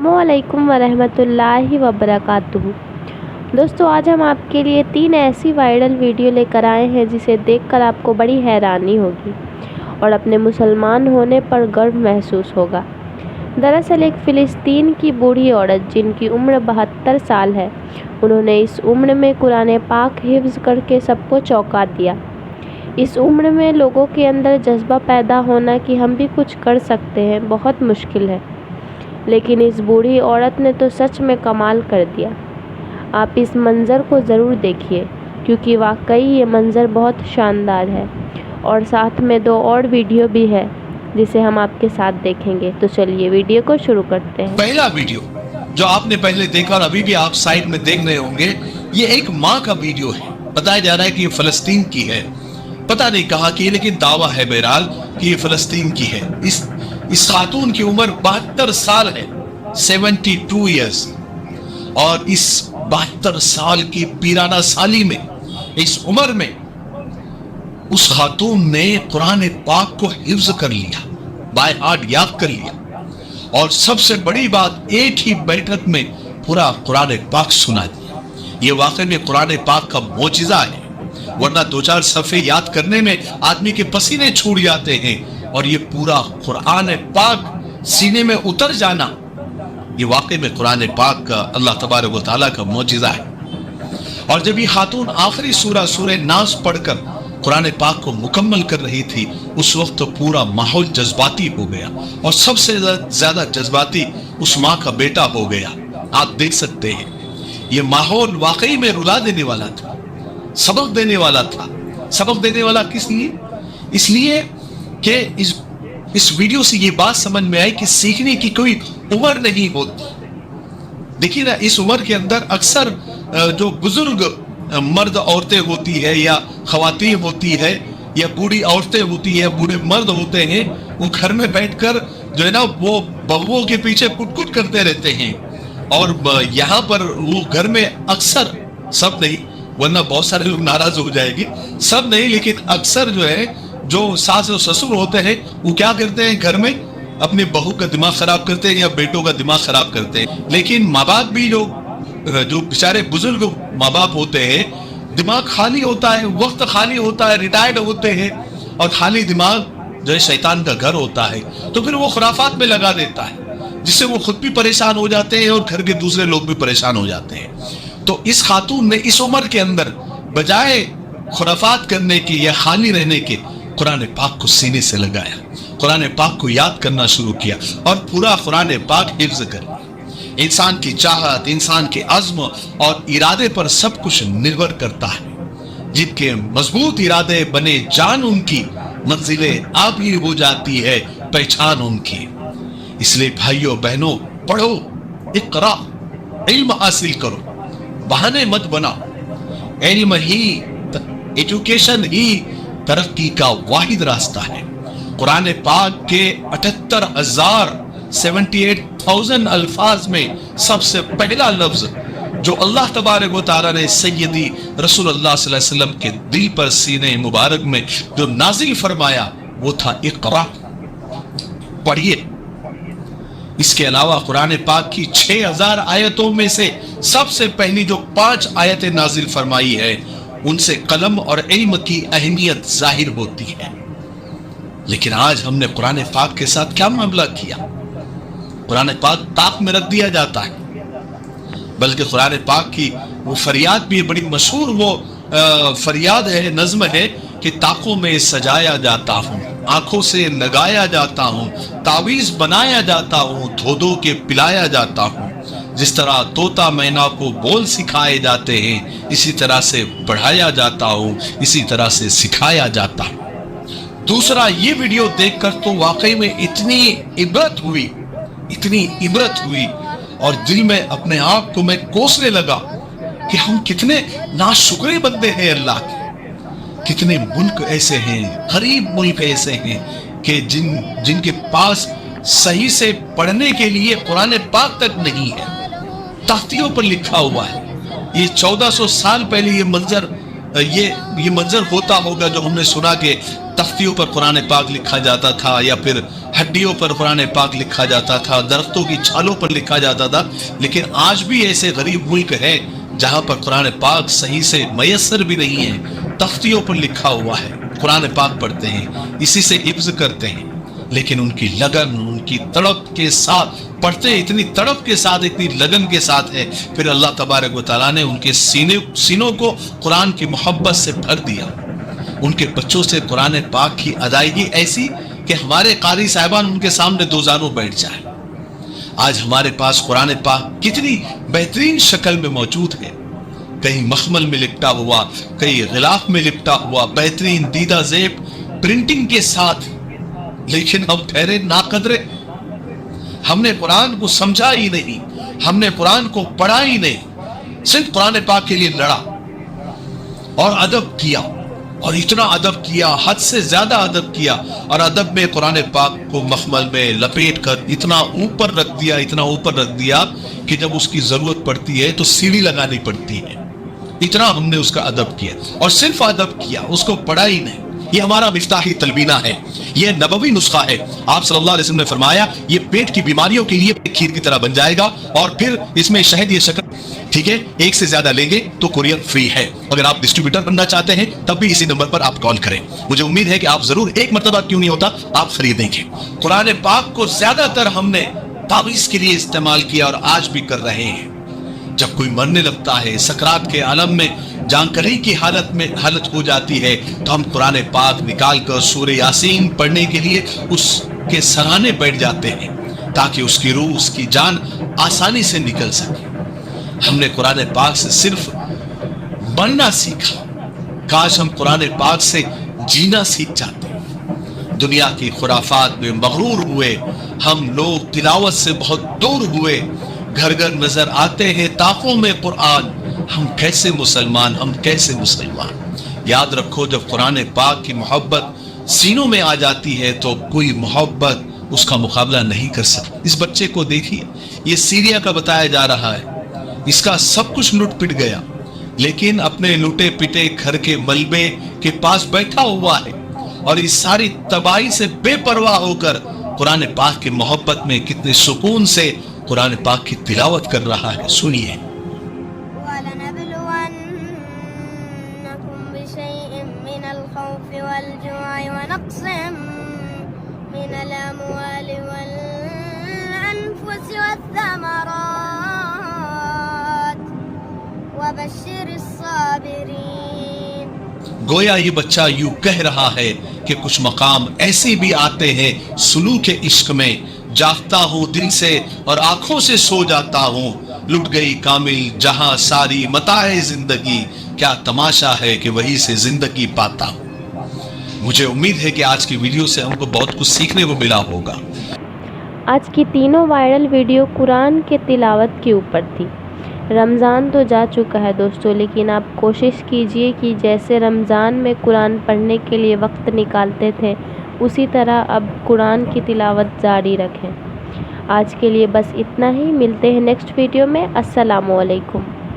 अस्सलामुअलैकुम वरहमतुल्लाहि वबरकातुहू। दोस्तों, आज हम आपके लिए 3 ऐसी वायरल वीडियो लेकर आए हैं जिसे देखकर आपको बड़ी हैरानी होगी और अपने मुसलमान होने पर गर्व महसूस होगा। दरअसल एक फ़िलिस्तीन की बूढ़ी औरत जिनकी उम्र 72 साल है, उन्होंने इस उम्र में कुरान पाक हिफ्ज़ करके सबको चौंका दिया। इस उम्र में लोगों के अंदर जज्बा पैदा होना कि हम भी कुछ कर सकते हैं बहुत मुश्किल है, लेकिन इस बूढ़ी औरत ने तो सच में कमाल कर दिया। आप इस मंज़र को ज़रूर देखिए क्योंकि वाकई ये मंज़र बहुत शानदार है और साथ में 2 और वीडियो भी है जिसे हम आपके साथ देखेंगे। तो चलिए वीडियो को शुरू करते हैं। पहला वीडियो जो आपने पहले देखा और अभी भी आप साइड में देख रहे होंगे, ये एक माँ का वीडियो है। बताया जा रहा है कि ये फ़लस्तीन की है, पता नहीं कहाँ की, लेकिन दावा है बहरहाल कि ये फ़लस्तीन की है। इस खातून की उम्र 72 साल है, 72 इयर्स, और इस 72 साल की पीराना साली में, इस उम्र में उस खातून ने कुरान पाक को हिफ्ज कर लिया, बाय हार्ट याद कर लिया, और सबसे बड़ी बात, एक ही बैठक में पूरा कुरान पाक सुना दिया। ये वाकई में कुरान पाक का मोजिज़ा है, वरना 2-4 सफ़े याद करने में आदमी के पसीने छूट जाते हैं, और ये पूरा कुरान पाक सीने में उतर जाना, ये वाकई में कुरान पाक का अल्लाह तबारक व तआला का मोजिज़ा है। और जब ये खातून आखिरी सूरह नास पढ़कर कुरान पाक को मुकम्मल कर रही थी, उस वक्त तो पूरा माहौल जज्बाती हो गया, और सबसे ज्यादा जज्बाती उस माँ का बेटा हो गया। आप देख सकते हैं ये माहौल वाकई में रुला देने वाला था, सबक देने वाला था। सबक देने वाला किस लिए? इसलिए कि इस वीडियो से ये बात समझ में आई कि सीखने की कोई उम्र नहीं होती। देखिए ना, इस उम्र के अंदर अक्सर जो बुजुर्ग मर्द औरतें होती है, या खवातीन होती है, या बूढ़ी औरतें होती है, बूढ़े मर्द होते हैं, वो घर में बैठकर जो है ना, वो बहुओं के पीछे कुट करते रहते हैं। और यहाँ पर वो घर में अक्सर, सब नहीं, वरना बहुत सारे लोग नाराज हो जाएंगे, सब नहीं लेकिन अक्सर जो है, जो सास और ससुर होते हैं, वो क्या करते हैं, घर में अपने बहू का दिमाग खराब करते हैं या बेटों का दिमाग खराब करते हैं। लेकिन माँ बाप भी जो बेचारे बुजुर्ग माँ बाप होते हैं, दिमाग खाली होता है, वक्त खाली होता है, रिटायर्ड होते हैं, और खाली दिमाग जो है शैतान का घर होता है, तो फिर वो खुराफात में लगा देता है, जिससे वो खुद भी परेशान हो जाते हैं और घर के दूसरे लोग भी परेशान हो जाते हैं। तो इस खातून ने इस उम्र के अंदर बजाय खुराफात करने की या खाली रहने के, कुरान पाक को सीने से लगाया, कुरान पाक को याद करना शुरू किया, और पूरा कुरान पाक हिफ्ज कर लिया। इंसान की चाहत, इंसान के अज़्म और इरादे पर सब कुछ निर्भर करता है। जिनके मजबूत इरादे बने जान उनकी, मंजिलें आप ही हो जाती है पहचान उनकी। इसलिए भाइयों बहनों, पढ़ो, इक़रा, इल्म हासिल करो, बहाने मत बनाओ। इल्म ही, एजुकेशन ही तरक्की का वाहिद रास्ता है। कुरान पाक के 78,000 अल्फाज में सबसे पहला लफ्ज जो अल्लाह तबारक व तआला ने सैयदी रसूलुल्लाह सल्लल्लाहु अलैहि वसल्लम के दिल पर, सीने मुबारक में जो नाजिल फरमाया, वो था इक़रा, पढ़िए। इसके अलावा कुरान पाक की 6000 आयतों में से सबसे पहली जो 5 आयतें नाजिल फरमाई है, उनसे कलम और इल्म की अहमियत जाहिर होती है। लेकिन आज हमने कुरान पाक के साथ क्या मामला किया? कुरान पाक ताक में रख दिया जाता है, बल्कि कुरान पाक की वो फरियाद भी बड़ी मशहूर, वो फरियाद है, नज़्म है कि ताकों में सजाया जाता हूँ, आंखों से लगाया जाता हूँ, तावीज़ बनाया जाता हूँ, धो के पिलाया जाता हूँ। जिस तरह तोता मैना को बोल सिखाए जाते हैं, इसी तरह से पढ़ाया जाता हूँ, इसी तरह से सिखाया जाता हूँ। दूसरा, ये वीडियो देखकर तो वाकई में इतनी इबरत हुई, और दिल में अपने आप को मैं कोसने लगा कि हम कितने नाशुक्रे बंदे हैं अल्लाह के। कितने मुल्क ऐसे हैं, गरीब मुल्क ऐसे हैं कि जिनके पास सही से पढ़ने के लिए कुरान पाक तक नहीं है, तख्तियों पर लिखा हुआ है। ये 1400 साल पहले ये मंजर होता होगा जो हमने सुना कि तख्तियों पर कुरान पाक लिखा जाता था, या फिर ہڈیوں پر قرآن پاک لکھا جاتا تھا، درختوں کی چھالوں پر لکھا جاتا تھا، لیکن آج بھی ایسے غریب ملک ہیں جہاں پر قرآن پاک صحیح سے میسر بھی نہیں ہے، تختیوں پر لکھا ہوا ہے، قرآن پاک پڑھتے ہیں، اسی سے حفظ کرتے ہیں، لیکن ان کی لگن، ان کی تڑپ کے ساتھ پڑھتے ہیں، اتنی تڑپ کے ساتھ، اتنی لگن کے ساتھ ہے، پھر اللہ تبارک و تعالیٰ نے ان کے سینوں کو قرآن کی محبت سے بھر دیا، ان کے بچوں سے قرآن پاک کی ادائیگی ایسی کہ ہمارے قاری صاحبان ان کے سامنے دو زانوں بیٹھ جائیں۔ آج ہمارے پاس قرآن پاک کتنی بہترین شکل میں موجود ہے، کہیں مخمل میں لپٹا ہوا، کہیں غلاف میں لپٹا ہوا، بہترین دیدہ زیب پرنٹنگ کے ساتھ، لیکن ہم ٹھہرے ناقدرے، ہم نے قرآن کو سمجھا ہی نہیں، ہم نے قرآن کو پڑھا ہی نہیں، صرف قرآن پاک کے لیے لڑا اور ادب کیا، اور اتنا ادب کیا، حد سے زیادہ ادب کیا، اور ادب میں قرآن پاک کو مخمل میں لپیٹ کر اتنا اوپر رکھ دیا، اتنا اوپر رکھ دیا کہ جب اس کی ضرورت پڑتی ہے تو سیڑھی لگانی پڑتی ہے، اتنا ہم نے اس کا ادب کیا، اور صرف ادب کیا، اس کو پڑھا ہی نہیں۔ یہ ہمارا مفتاحی تلبینہ ہے، یہ نبوی نسخہ ہے۔ آپ صلی اللہ علیہ وسلم نے فرمایا یہ پیٹ کی بیماریوں کے لیے کھیر کی طرح بن جائے گا، اور پھر اس میں شہد یہ شکر، ٹھیک ہے، ایک سے زیادہ لیں گے تو کوریئر فری ہے۔ اگر آپ ڈسٹریبیوٹر بننا چاہتے ہیں تب بھی اسی نمبر پر آپ کال کریں، مجھے امید ہے کہ آپ ضرور ایک مرتبہ کیوں نہیں ہوتا آپ خریدیں گے۔ قرآن پاک کو زیادہ تر ہم نے تعویذ کے لیے استعمال کیا، اور آج بھی کر رہے ہیں۔ جب کوئی مرنے لگتا ہے، سکرات کے عالم میں جان کنی کی حالت ہو جاتی ہے، تو ہم قرآن پاک نکال کر سورہ یاسین پڑھنے کے لیے اس کے سرانے بیٹھ جاتے ہیں، تاکہ اس کی روح، اس کی جان آسانی سے نکل سکے۔ ہم نے قرآن پاک سے صرف بننا سیکھا، کاش ہم قرآن پاک سے جینا سیکھ جاتے۔ دنیا کی خرافات میں مغرور ہوئے ہم لوگ، تلاوت سے بہت دور ہوئے، گھر گھر نظر آتے ہیں طاقوں میں قرآن، ہم کیسے مسلمان، ہم کیسے مسلمان۔ یاد رکھو جب قرآن پاک کی محبت سینوں میں آ جاتی ہے تو کوئی محبت اس کا مقابلہ نہیں کر سکتی۔ اس بچے کو دیکھیے، یہ سیریا کا بتایا جا رہا ہے، اس کا سب کچھ لٹ پٹ گیا، لیکن اپنے لٹے پٹے گھر کے ملبے کے پاس بیٹھا ہوا ہے، اور اس ساری تباہی سے بے پرواہ ہو کر قرآن پاک کی محبت میں کتنے سکون سے قرآن پاک کی تلاوت کر رہا ہے۔ سنیے۔ وَلَنَبْلُوَنَّكُمْ بِشَيْءٍ مِّنَ الْخَوْفِ وَالْجُوعِ وَنَقْصٍ مِّنَ الْأَمْوَالِ وَالْأَنفُسِ وَالثَّمَرَاتِ وَبَشِّرِ الصَّابِرِينَ۔ گویا یہ بچہ یوں کہہ رہا ہے کہ کچھ مقام ایسے بھی آتے ہیں سلوک عشق میں، جاگتا ہوں دل سے اور آنکھوں سے سو جاتا ہوں، لٹ گئی کامل جہاں ساری متاع زندگی، کیا تماشا ہے کہ وہی سے زندگی پاتا ہوں۔ مجھے امید ہے کہ آج کی ویڈیو سے ہم کو بہت کچھ سیکھنے کو ملا ہوگا۔ آج کی تینوں وائرل ویڈیو قرآن کے تلاوت کے اوپر تھی۔ رمضان تو جا چکا ہے دوستو، لیکن آپ کوشش کیجئے کہ جیسے رمضان میں قرآن پڑھنے کے لیے وقت نکالتے تھے، اسی طرح اب قرآن کی تلاوت جاری رکھیں۔ آج کے لیے بس اتنا ہی، ملتے ہیں نیکسٹ ویڈیو میں۔ السلام علیکم۔